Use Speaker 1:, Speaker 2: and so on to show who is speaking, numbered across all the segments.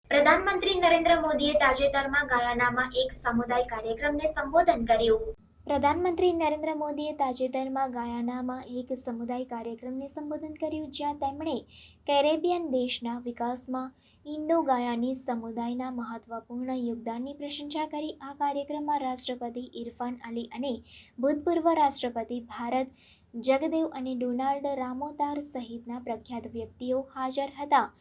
Speaker 1: પ્રધાનમંત્રી નરેન્દ્ર મોદીએ તાજેતરમાં ગાયાનામાં એક સમુદાય કાર્યક્રમને સંબોધન કર્યું. પ્રધાનમંત્રી નરેન્દ્ર મોદીએ તાજેતરમાં ગાયાનામાં એક સમુદાય કાર્યક્રમને સંબોધન કર્યું, જ્યાં તેમણે કેરેબિયન દેશના વિકાસમાં ઇન્ડો-ગાયાનીઝ સમુદાયના મહત્વપૂર્ણ યોગદાનની પ્રશંસા કરી. આ કાર્યક્રમમાં રાષ્ટ્રપતિ ઇરફાન અલી અને ભૂતપૂર્વ રાષ્ટ્રપતિ ભારત જગદેવ અને ડોનાલ્ડ રામોતાર સહિતના પ્રખ્યાત વ્યક્તિઓ હાજર હતા.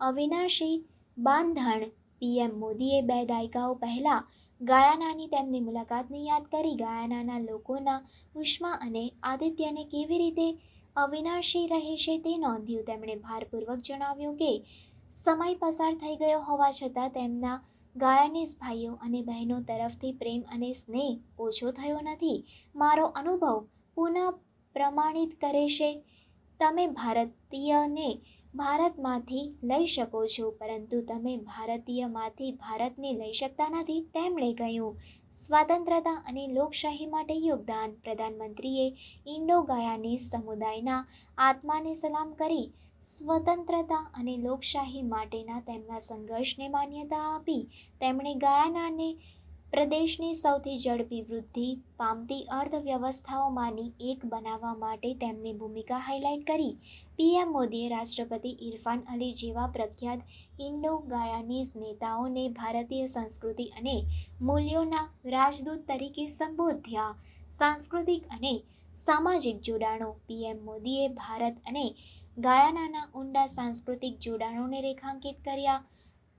Speaker 1: અવિનાશી બાંધણ. પીએમ મોદીએ 2 દાયકાઓ પહેલા ગાયાનાની તેમની મુલાકાતને યાદ કરી ગાયાનાના લોકોના ઉષ્મા અને આતિથ્યને કેવી રીતે અવિનાશી રહેશે તે નોંધ્યું. તેમણે ભારપૂર્વક જણાવ્યું કે સમય પસાર થઈ ગયો હોવા છતાં તેમના ગાયાનીઝ ભાઈઓ અને બહેનો તરફથી પ્રેમ અને સ્નેહ ઓછો થયો નથી. મારો અનુભવ પુનઃ પ્રમાણિત કરે છે, તમે ભારતીયને ભારતમાંથી લઈ શકો છો, પરંતુ તમે ભારતીયમાંથી ભારતને લઈ શકતા નથી. તેમણે કહ્યું, સ્વતંત્રતા અને લોકશાહી માટે યોગદાન. પ્રધાનમંત્રીએ ઇન્ડો-ગાયાનીઝ સમુદાયના આત્માને સલામ કરી સ્વતંત્રતા અને લોકશાહી માટેના તેમના સંઘર્ષને માન્યતા આપી. તેમણે ગાયાનાને પ્રદેશની સૌથી ઝડપી વૃદ્ધિ પામતી અર્થવ્યવસ્થાઓમાંની એક બનાવવા માટે તેમની ભૂમિકા હાઇલાઇટ કરી. પીએમ મોદીએ રાષ્ટ્રપતિ ઇરફાન અલી જેવા પ્રખ્યાત ઇન્ડો-ગાયાનીઝ નેતાઓને ભારતીય સંસ્કૃતિ અને મૂલ્યોના રાજદૂત તરીકે સંબોધ્યા. સાંસ્કૃતિક અને સામાજિક જોડાણો. પીએમ મોદીએ ભારત અને ગાયાનાના ઊંડા સાંસ્કૃતિક જોડાણોને રેખાંકિત કર્યા.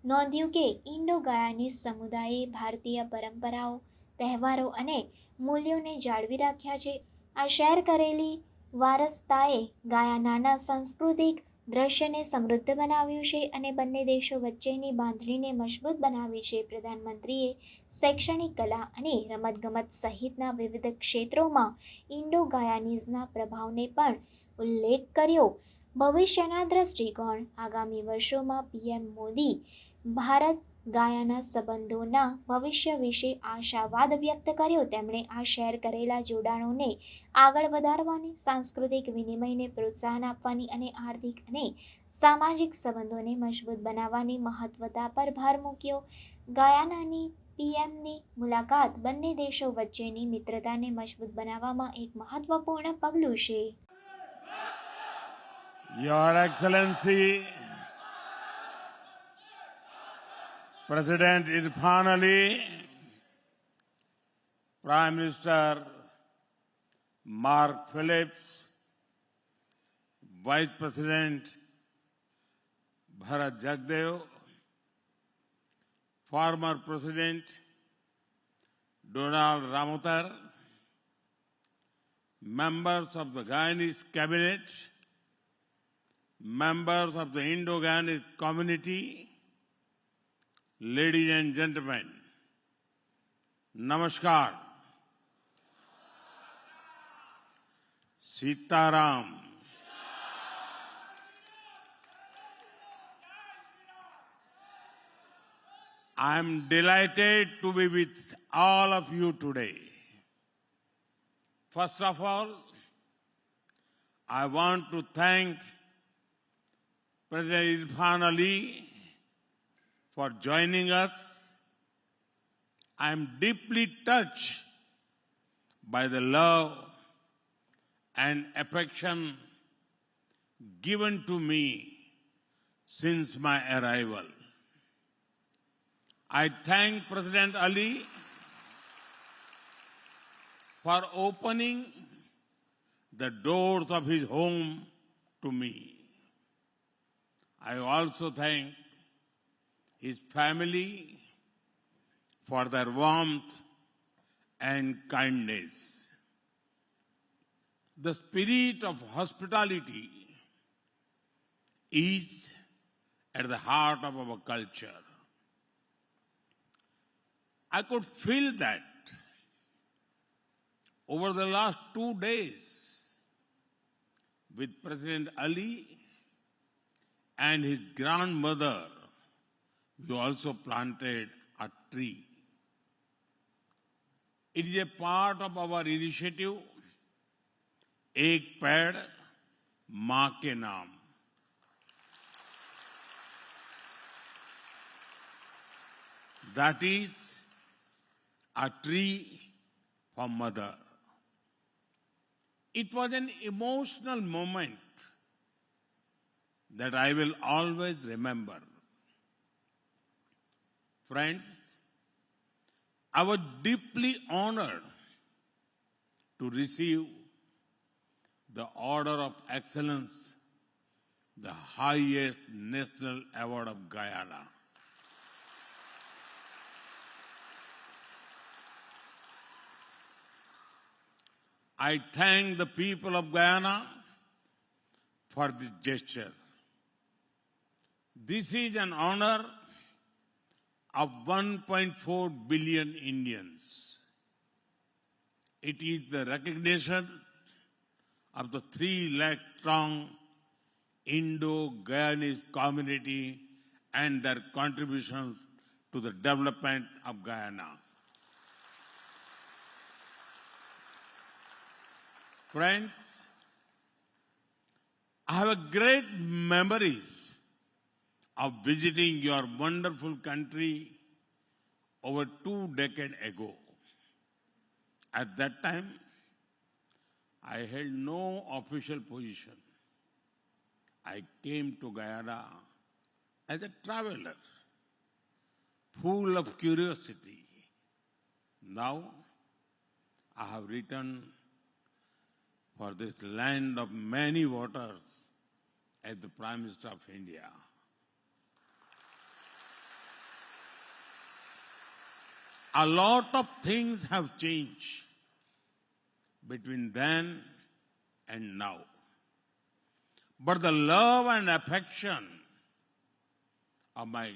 Speaker 1: નોંધ્યું કે ઇન્ડો-ગાયાનીઝ સમુદાયે ભારતીય પરંપરાઓ, તહેવારો અને મૂલ્યોને જાળવી રાખ્યા છે. આ શેર કરેલી વારસતાએ ગાયાનાના સાંસ્કૃતિક દૃશ્યને સમૃદ્ધ બનાવ્યું છે અને બંને દેશો વચ્ચેની બાંધણીને મજબૂત બનાવી છે. પ્રધાનમંત્રીએ શૈક્ષણિક, કલા અને રમતગમત સહિતના વિવિધ ક્ષેત્રોમાં ઇન્ડો-ગાયાનીઝના પ્રભાવને પણ ઉલ્લેખ કર્યો. ભવિષ્યના દૃષ્ટિકોણ. આગામી વર્ષોમાં પીએમ મોદી ભારત ગાયાના સંબંધોના ભવિષ્ય વિશે આશાવાદ વ્યક્ત કર્યો. તેમણે આ શેર કરેલા જોડાણોને આગળ વધારવાની, સાંસ્કૃતિક વિનિમયને પ્રોત્સાહન આપવાની અને આર્થિક અને સામાજિક સંબંધોને મજબૂત બનાવવાની મહત્વતા પર ભાર મૂક્યો. ગાયાનાની પીએમની મુલાકાત બંને દેશો વચ્ચેની મિત્રતાને મજબૂત બનાવવામાં એક મહત્વપૂર્ણ પગલું છે.
Speaker 2: Your Excellency, President Irfan Ali, Prime Minister Mark Phillips, Vice President Bharat Jagdev, former President Donald Ramotar, members of the Guyanese Cabinet, members of the Indo-Guyanese community, ladies and gentlemen, Namaskar. Sitaram. I am delighted to be with all of you today. First of all, I want to thank President Irfan Ali for joining us. I am deeply touched by the love and affection given to me since my arrival. I thank President Ali for opening the doors of his home to me. I also thank his family for their warmth and kindness. The spirit of hospitality is at the heart of our culture. I could feel that over the last 2 days with President Ali and his grandmother. We also planted a tree. It is a part of our initiative एक पेड़ मां के नाम. That is a tree for mother. It was an emotional moment that I will always remember. Friends, I was deeply honored to receive the Order of Excellence, the highest national award of Guyana. I thank the people of Guyana for this gesture. This is an honor of 1.4 billion Indians. It is the recognition of the 3 lakh strong Indo-Guyanese community and their contributions to the development of Guyana. Friends, I have a great memories of visiting your wonderful country over 2 decades ago. At that time, I held no official position. I came to Guyana as a traveler, full of curiosity. Now, I have returned for this land of many waters as the Prime Minister of India. A lot of things have changed between then and now. But the love and affection of my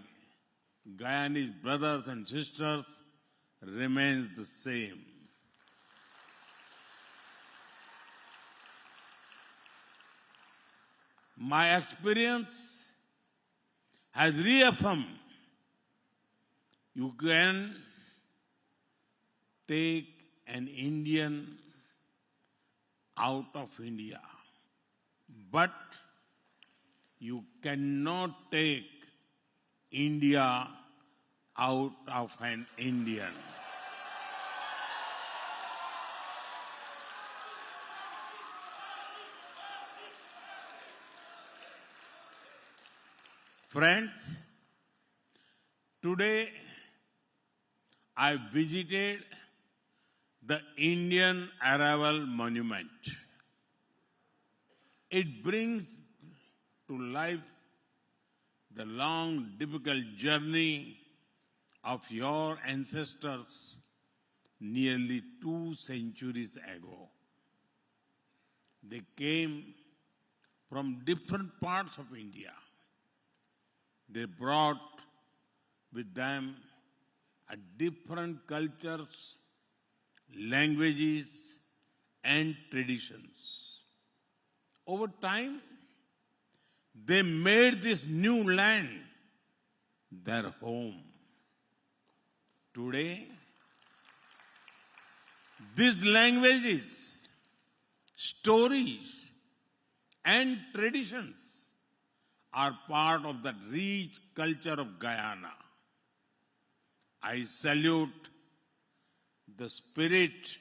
Speaker 2: Guyanese brothers and sisters remains the same. My experience has reaffirmed you can take an Indian out of India, but you cannot take India out of an Indian. Friends, today I visited the Indian Arrival Monument. It brings to life the long, difficult journey of your ancestors nearly 2 centuries ago. They came from different parts of India. They brought with them different cultures, languages, and traditions. Over time, they made this new land their home. Today, these languages, stories, and traditions are part of the rich culture of Guyana. I salute the spirit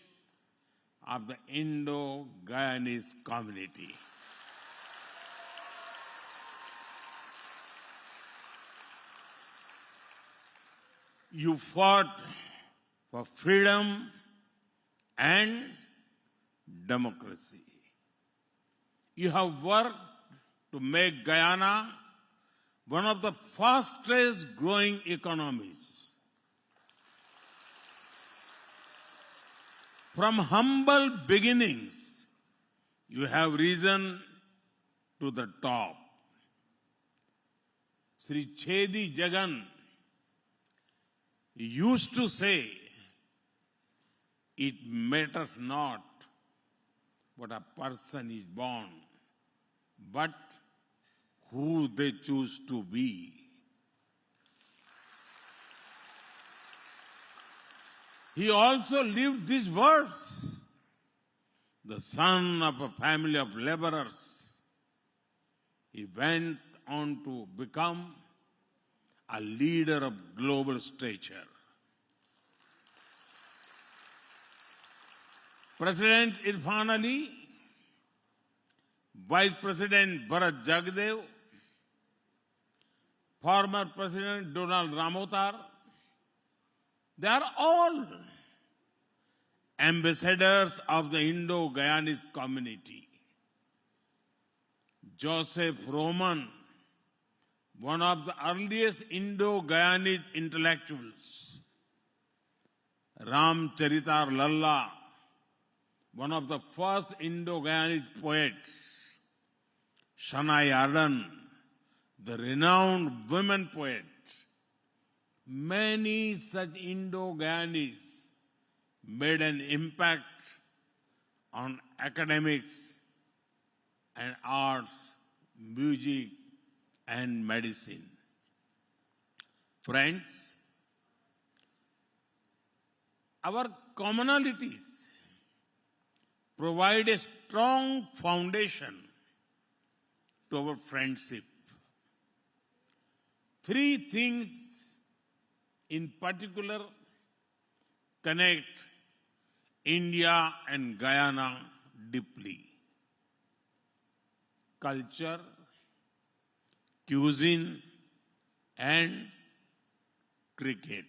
Speaker 2: of the Indo-Guyanese community. You fought for freedom and democracy. You have worked to make Guyana one of the fastest growing economies. From humble beginnings, you have risen to the top. Sri Chedi Jagan used to say, it matters not what a person is born, but who they choose to be. He also lived these words. the son of a family of laborers, he went on to become a leader of global stature. President Irfan Ali, Vice President Bharat Jagdev, former President Donald Ramotar, they are all ambassadors of the Indo-Guyanese community. Joseph Roman, one of the earliest Indo-Guyanese intellectuals, Ramcharitar Lalla, one of the first Indo-Guyanese poets, Shana Yarden, the renowned women poet. Many such Indo-Guyanese made an impact on academics and arts, music, and medicine. Friends, our commonalities provide a strong foundation to our friendship. Three things in particular connect India and Guyana deeply: culture, cuisine, and cricket.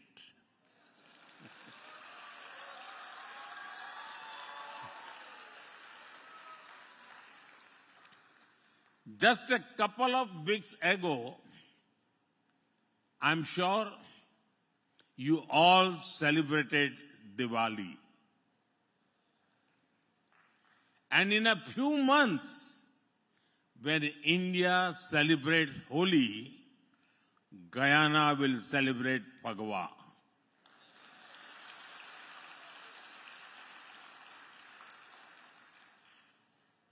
Speaker 2: Just a couple of weeks ago, I'm sure you all celebrated Diwali. And in a few months, when India celebrates Holi, Guyana will celebrate Phagwa.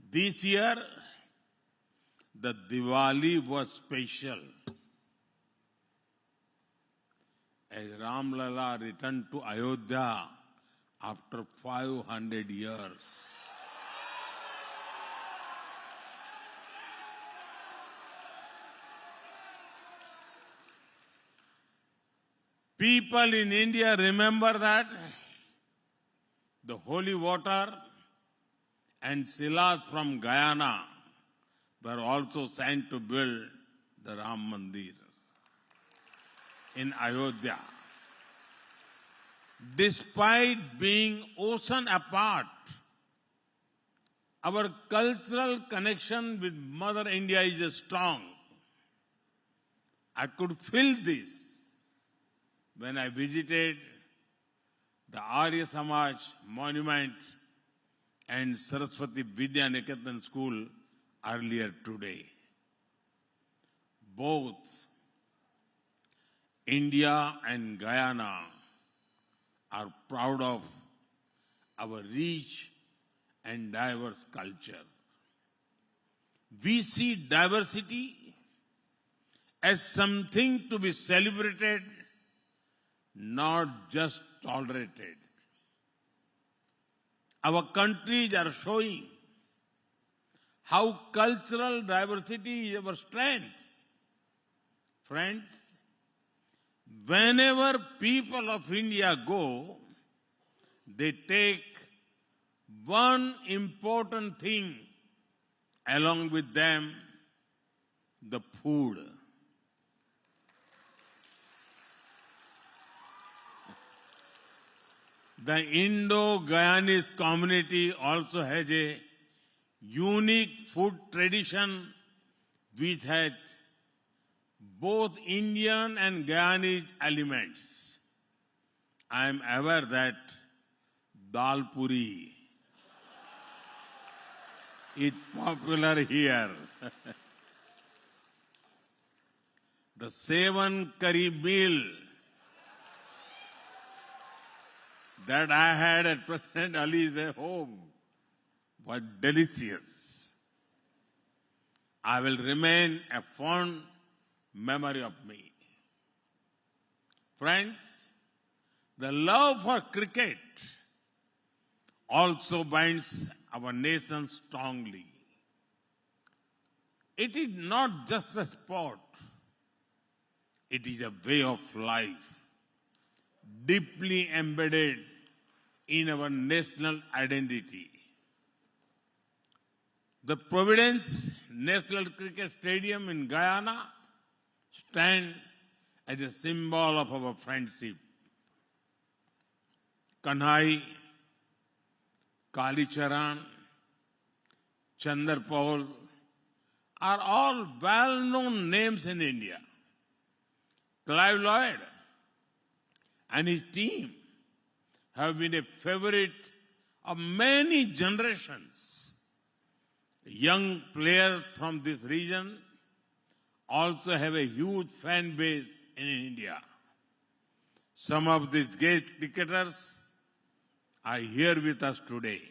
Speaker 2: This year, the Diwali was special as Ram Lalla returned to Ayodhya after 500 years. People in India remember that the holy water and silas from Guyana were also sent to build the Ram Mandir in Ayodhya. Despite being ocean apart, our cultural connection with Mother India is strong. I could feel this when I visited the Arya Samaj monument and Saraswati Vidya Niketan school earlier today. Both India and Guyana are proud of our rich and diverse culture. We see diversity as something to be celebrated, not just tolerated. Our countries are showing how cultural diversity is our strength. Friends, whenever people of India go, they take one important thing along with them: the food. The Indo-Guyanese community also has a unique food tradition which has both Indian and Guyanese elements. I am aware that dal puri is popular here. The 7 curry meal that I had at President Ali's home was delicious. I will remain a fond memory of me. Friends, the love for cricket also binds our nation strongly. It is not just a sport. It is a way of life, deeply embedded in our national identity. The Providence National Cricket Stadium in Guyana stands as a symbol of our friendship. Kanhai, Kalicharan, Chandrapaul are all well-known names in India. Clive Lloyd and his team have been a favorite of many generations. Young players from this region also have a huge fan base in India. Some of these great cricketers are here with us today.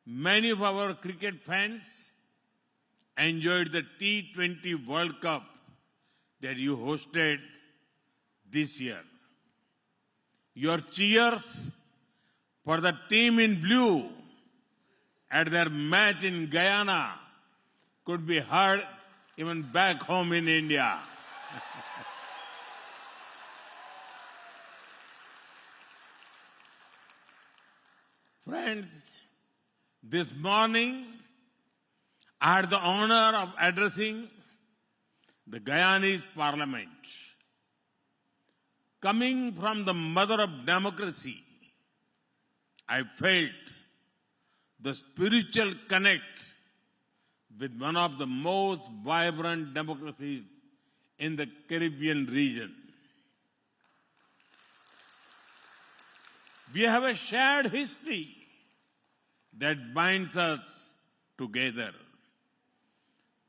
Speaker 2: Many of our cricket fans enjoyed the T20 World Cup that you hosted this year. Your cheers for the team in blue at their match in Guyana could be heard even back home in India. Friends, this morning I had the honor of addressing the Guyanese Parliament. Coming from the mother of democracy, I felt the spiritual connect with one of the most vibrant democracies in the Caribbean region. We have a shared history that binds us together.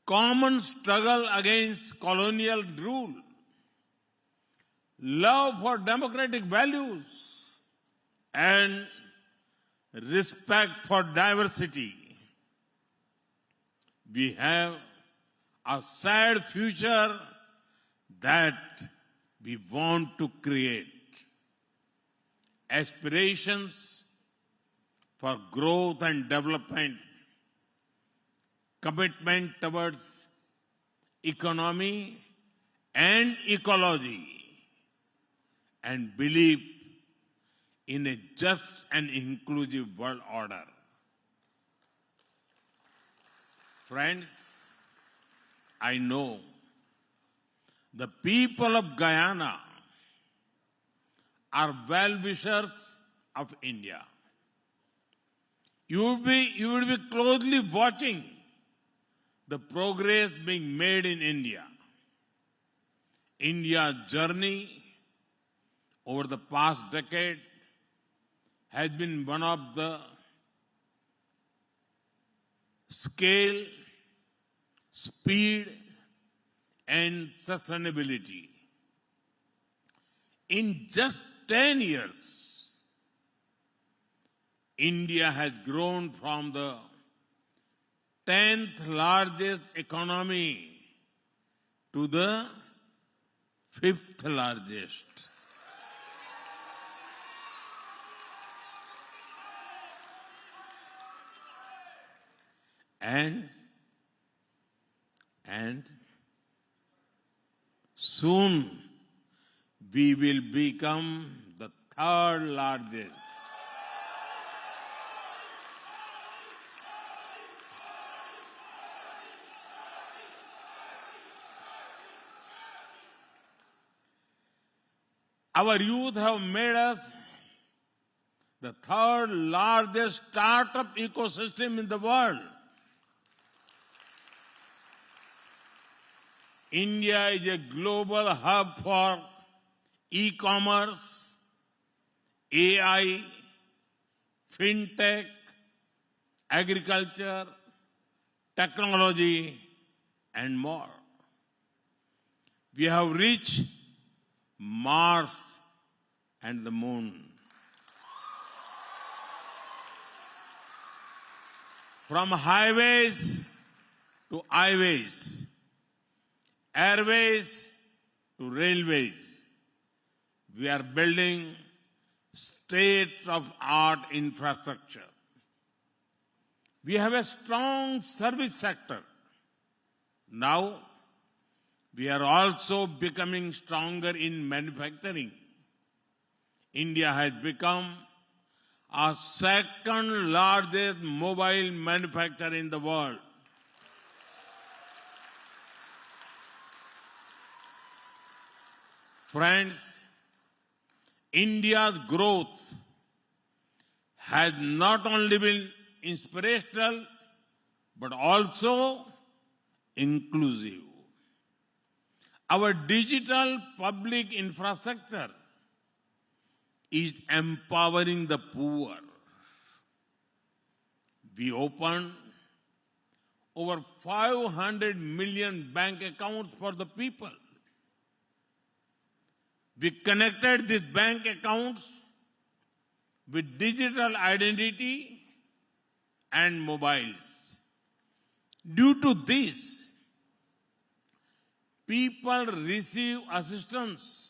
Speaker 2: Common struggle against colonial rule, love for democratic values, and respect for diversity. We have a shared future that we want to create. Aspirations for growth and development, commitment towards economy and ecology, and belief in a just and inclusive world order. Friends, I know the people of Guyana are well-wishers of India. You will be closely watching the progress being made in India. India's journey over the past decade has been one of the scale, speed, and sustainability. In just 10 years, India has grown from the 10th largest economy to the 5th largest. And soon we will become the 3rd largest. Our youth have made us the 3rd largest startup ecosystem in the world. India is a global hub for e-commerce, AI, fintech, agriculture, technology, and more. We have reached Mars and the moon. From highways to highways, airways to railways, we are building state-of-art infrastructure. We have a strong service sector. Now, we are also becoming stronger in manufacturing. India has become our second largest mobile manufacturer in the world. Friends, India's growth has not only been inspirational, but also inclusive. Our digital public infrastructure is empowering the poor. We opened over 500 million bank accounts for the people. We connected these bank accounts with digital identity and mobiles. Due to this, people receive assistance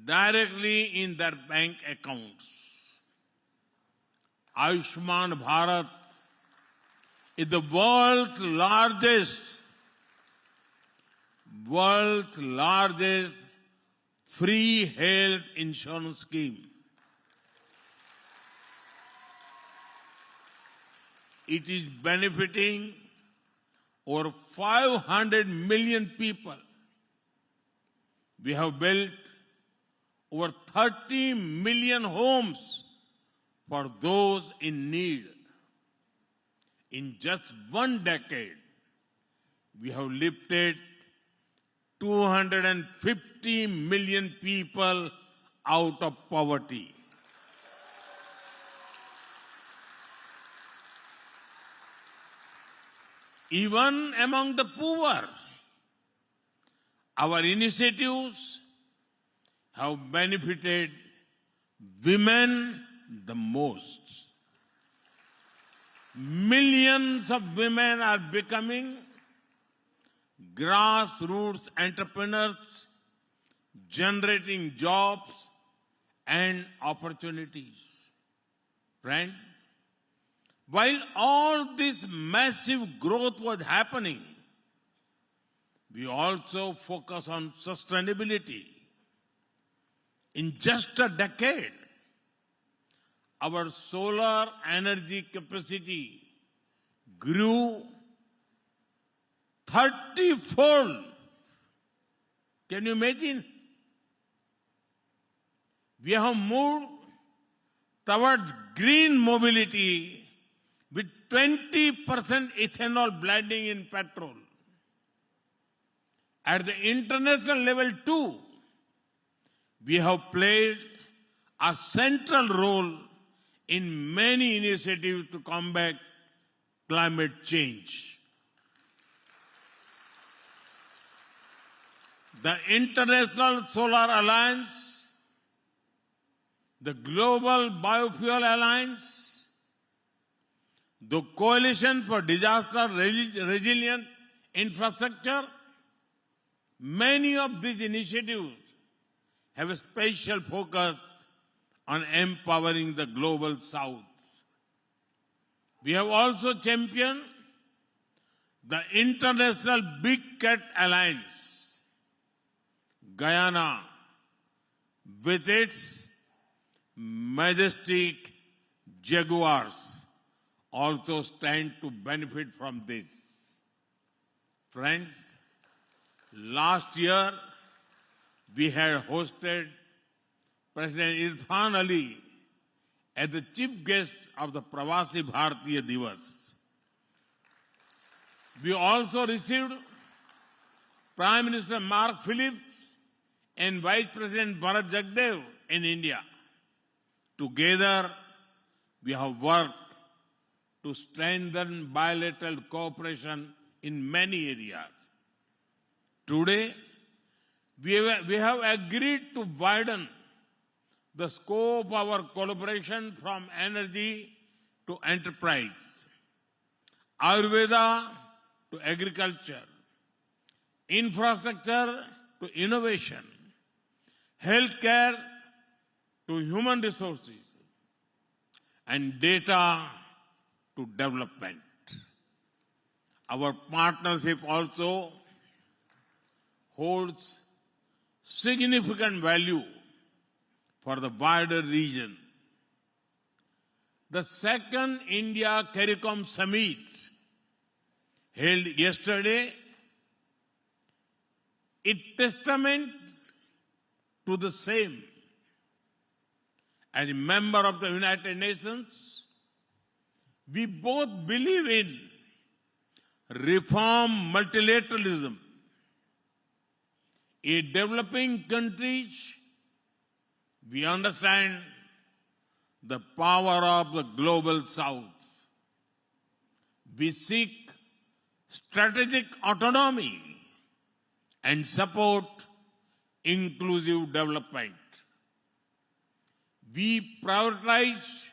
Speaker 2: directly in their bank accounts. Ayushman Bharat is the world's largest free health insurance scheme. It is benefiting over 500 million people. We have built over 30 million homes for those in need. In just one decade, we have lifted 250 million people out of poverty. Even among the poor, our initiatives have benefited women the most. Millions of women are becoming grassroots entrepreneurs, generating jobs and opportunities. Friends, while all this massive growth was happening, we also focus on sustainability. In just a decade, our solar energy capacity grew 30-fold. Can you imagine? We have moved towards green mobility with 20% ethanol blending in petrol. At the international level too, we have played a central role in many initiatives to combat climate change. The International Solar Alliance, the Global Biofuel Alliance, the Coalition for Disaster Resilient Infrastructure, many of these initiatives have a special focus on empowering the global south. We have also championed the International Big Cat Alliance. Guyana, with its majestic jaguars, also stand to benefit from this. Friends, last year we had hosted President Irfan Ali as the chief guest of the Pravasi Bharatiya Divas. We also received Prime Minister Mark Phillips and Vice President Bharat Jagdev in India. Together, we have worked to strengthen bilateral cooperation in many areas. Today, we have agreed to widen the scope of our collaboration from energy to enterprise, Ayurveda to agriculture, infrastructure to innovation, healthcare to human resources, and data to development. Our partnership also holds significant value for the wider region. The second India CARICOM Summit held yesterday is testament to the same. As a member of the United Nations, we both believe in reform multilateralism. In developing countries, we understand the power of the global south. We seek strategic autonomy and support inclusive development. We prioritize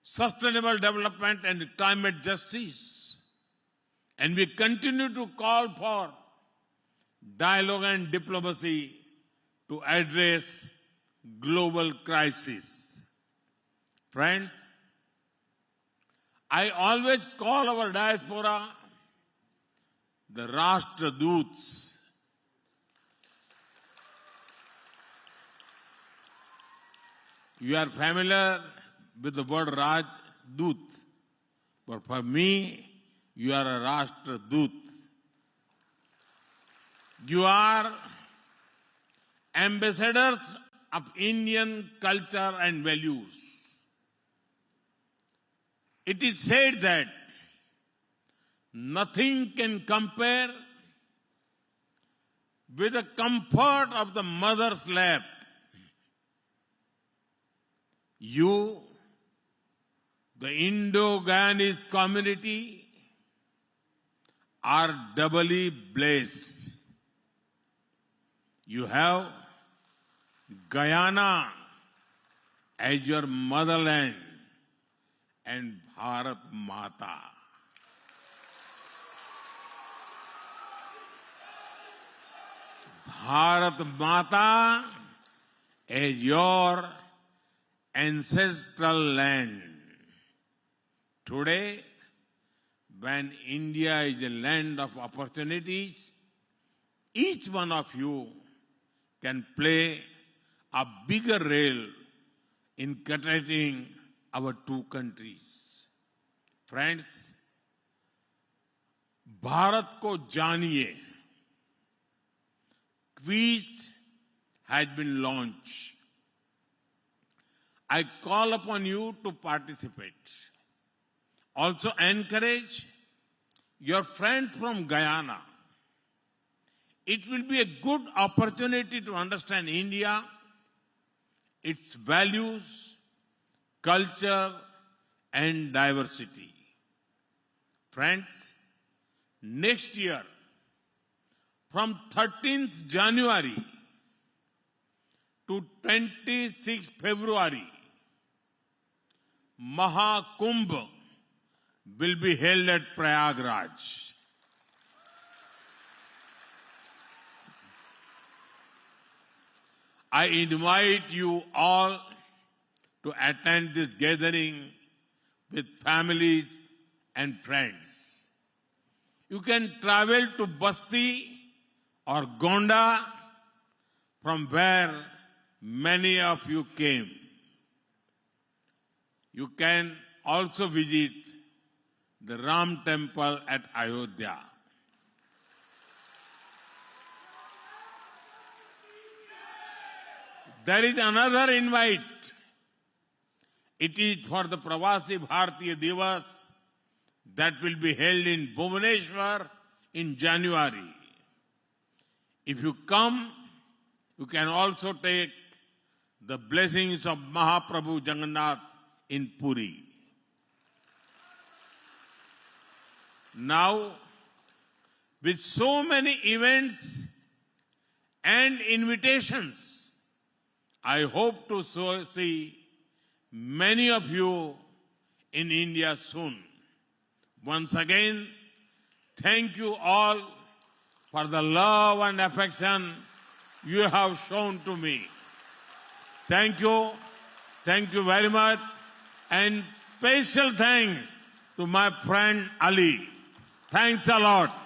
Speaker 2: sustainable development and climate justice, and we continue to call for dialogue and diplomacy to address global crises. Friends, I always call our diaspora the Rashtraduts. You are familiar with the word Rajdut, but for me, you are a Rashtradut. You are ambassadors of Indian culture and values. It is said that nothing can compare with the comfort of the mother's lap. You, the Indo-Guyanese community, are doubly blessed. You have Guyana as your motherland and Bharat Mata. Bharat Mata as your ancestral land. Today, when India is a land of opportunities, each one of you can play a bigger role in connecting our two countries. Friends, Bharat ko janiye quiz has been launched. I call upon you to participate. Also encourage your friends from Guyana. It will be a good opportunity to understand India, its values, culture, and diversity. Friends, next year, from 13th January to 26th February, Mahakumbh will be held at Prayagraj. I invite you all to attend this gathering with families and friends. You can travel to Basti or Gonda, from where many of you came. You can also visit the Ram temple at Ayodhya. There is another invite. It is for the Pravasi Bharatiya Divas that will be held in Bhubaneswar in January. If you come, you can also take the blessings of Mahaprabhu Jagannath in Puri. Now, with so many events and invitations, I hope to see many of you in India soon. Once again, thank you all for the love and affection you have shown to me. Thank you very much, and special thanks to my friend Ali. Thanks a lot.